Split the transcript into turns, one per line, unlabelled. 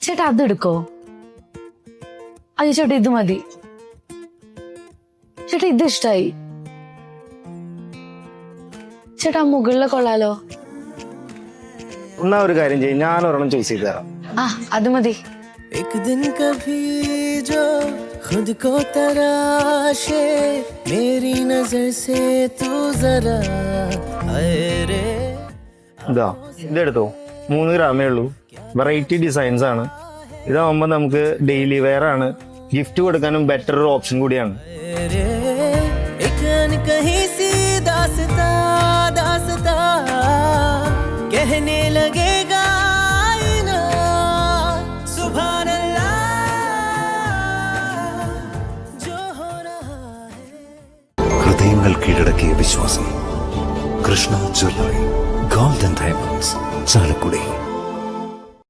ചേട്ടാ അതെടുക്കോ? അയ്യോ ചേട്ടാ ഇത് മതി. ചേട്ടാ ഇത് ഇഷ്ടായി. ചേട്ടാ മുകളിലെ കൊള്ളാലോ.
എന്നാ ഒരു കാര്യം ചെയ്യും, ഞാൻ ഒരെണ്ണം ചോയ്സ് ചെയ്ത് തരാം.
ആ അത് മതി.
एक दिन कभी जो खुद को तराशे मेरी नजर से तू जरा अरे
ഇതാ ഇതെടുത്തോ. 3 ഗ്രാമേ ഉള്ളൂ. വെറൈറ്റി ഡിസൈൻസ് ആണ്. ഇതാവുമ്പോ നമുക്ക് ഡെയിലി വെയർ ആണ്. ഗിഫ്റ്റ് കൊടുക്കാനും ബെറ്റർ ഒരു ഓപ്ഷൻ കൂടിയാണ്.
एक कहीं सी दास्ता दास्ता कहने लगेगा आईना सुभान अल्लाह जो हो रहा है.
ഹൃദയങ്ങൾ കീഴടക്കിയ വിശ്വാസം. Krishna jewellery, golden diamonds, Chalakudy.